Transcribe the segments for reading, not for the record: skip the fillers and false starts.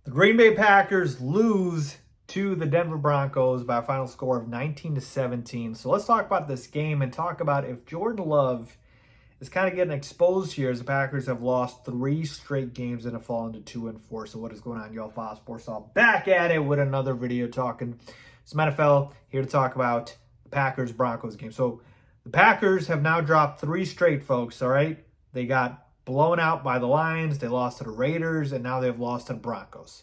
The Green Bay Packers lose to the Denver Broncos by a final score of 19-17. So let's talk about this game and talk about if Jordan Love is kind of getting exposed here as the Packers have lost 3 straight games and have fallen to 2-4. So what is going on, y'all? Faiz Sports all back at it with another video talking some NFL, here to talk about the Packers Broncos game. So the Packers have now dropped 3 straight, folks. All right, they got blown out by the Lions, they lost to the Raiders, and now they've lost to the Broncos.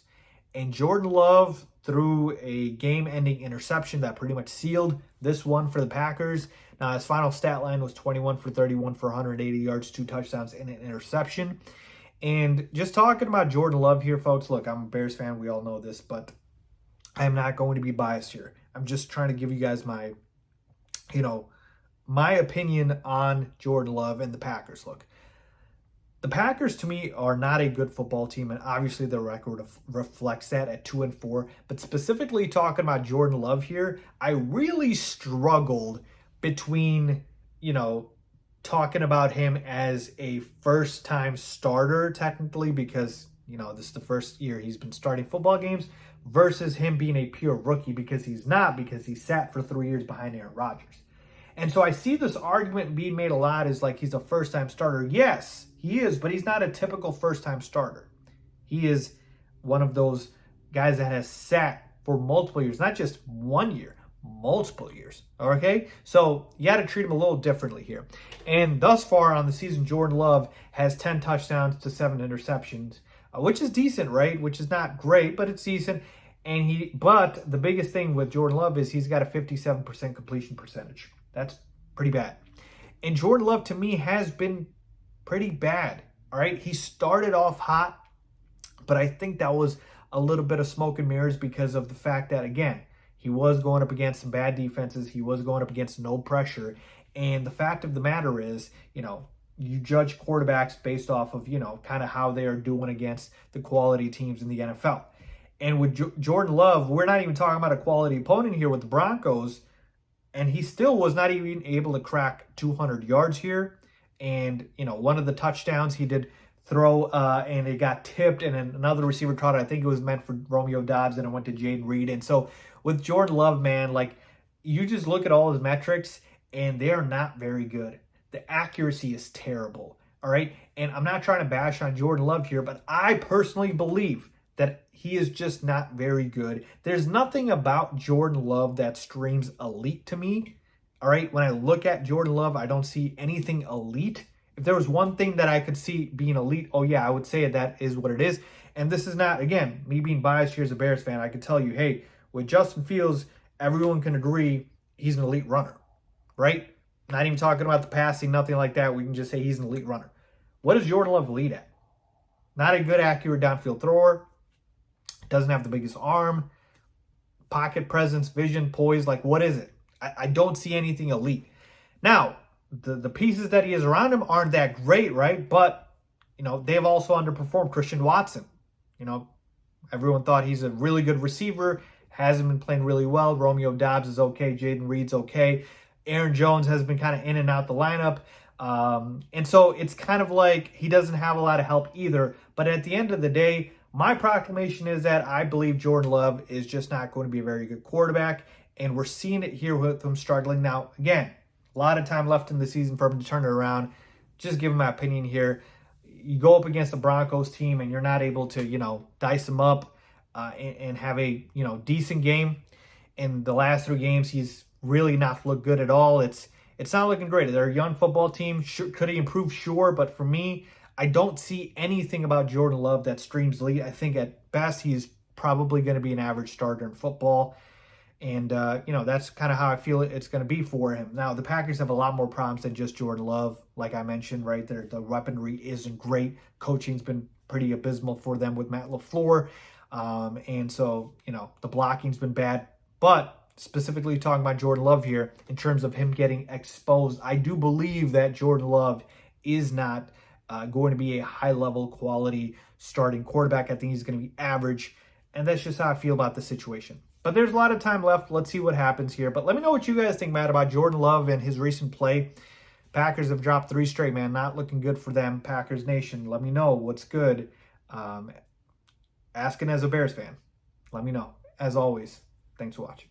And Jordan Love threw a game-ending interception that pretty much sealed this one for the Packers. Now, his final stat line was 21 for 31 for 180 yards, 2 touchdowns, and an interception. And just talking about Jordan Love here, folks, look, I'm a Bears fan. We all know this, but I'm not going to be biased here. I'm just trying to give you guys my, my opinion on Jordan Love and the Packers. Look, the Packers, to me, are not a good football team, and obviously the record reflects that at 2-4. But specifically talking about Jordan Love here, I really struggled between, talking about him as a first-time starter, technically, because, this is the first year he's been starting football games, versus him being a pure rookie, because he's not, because he sat for 3 years behind Aaron Rodgers. And so I see this argument being made a lot as like he's a first-time starter. Yes, he is, but he's not a typical first-time starter. He is one of those guys that has sat for multiple years, not just 1 year, multiple years, okay? So you got to treat him a little differently here. And thus far on the season, Jordan Love has 10 touchdowns to 7 interceptions, which is decent, right? Which is not great, but it's decent. But the biggest thing with Jordan Love is he's got a 57% completion percentage. That's pretty bad. And Jordan Love, to me, has been pretty bad. All right. He started off hot, but I think that was a little bit of smoke and mirrors because of the fact that, again, he was going up against some bad defenses. He was going up against no pressure. And the fact of the matter is, you judge quarterbacks based off of, kind of how they are doing against the quality teams in the NFL. And with Jordan Love, we're not even talking about a quality opponent here with the Broncos. And he still was not even able to crack 200 yards here. And, one of the touchdowns he did throw and it got tipped and then another receiver caught it. I think it was meant for Romeo Doubs and it went to Jaden Reed. And so with Jordan Love, man, like you just look at all his metrics and they are not very good. The accuracy is terrible. All right. And I'm not trying to bash on Jordan Love here, but I personally believe that he is just not very good. There's nothing about Jordan Love that screams elite to me. All right. When I look at Jordan Love, I don't see anything elite. If there was one thing that I could see being elite, oh yeah, I would say that is what it is. And this is not, again, me being biased here as a Bears fan. I could tell you, hey, with Justin Fields, everyone can agree he's an elite runner, right? Not even talking about the passing, nothing like that. We can just say he's an elite runner. What is Jordan Love elite at? Not a good, accurate downfield thrower. Doesn't have the biggest arm, pocket presence, vision, poise. Like, what is it? I don't see anything elite. Now, the pieces that he has around him aren't that great, right? But, they've also underperformed. Christian Watson, everyone thought he's a really good receiver. Hasn't been playing really well. Romeo Doubs is okay. Jaden Reed's okay. Aaron Jones has been kind of in and out the lineup. And so it's kind of like he doesn't have a lot of help either. But at the end of the day, my proclamation is that I believe Jordan Love is just not going to be a very good quarterback. And we're seeing it here with him struggling. Now, again, a lot of time left in the season for him to turn it around. Just give him my opinion here. You go up against the Broncos team and you're not able to, dice him up and have a, decent game. In the last 3 games, he's really not looked good at all. It's not looking great. They're a young football team. Could he improve? Sure. But for me, I don't see anything about Jordan Love that screams elite. I think at best he's probably going to be an average starter in football. And, that's kind of how I feel it's going to be for him. Now, the Packers have a lot more problems than just Jordan Love. Like I mentioned, right there, the weaponry isn't great. Coaching's been pretty abysmal for them with Matt LaFleur. And so, the blocking's been bad. But specifically talking about Jordan Love here, in terms of him getting exposed, I do believe that Jordan Love is not going to be a high-level quality starting quarterback. I think he's going to be average. And that's just how I feel about the situation. But there's a lot of time left. Let's see what happens here. But let me know what you guys think, Matt, about Jordan Love and his recent play. Packers have dropped 3 straight, man. Not looking good for them. Packers Nation, let me know what's good. Asking as a Bears fan. Let me know. As always, thanks for watching.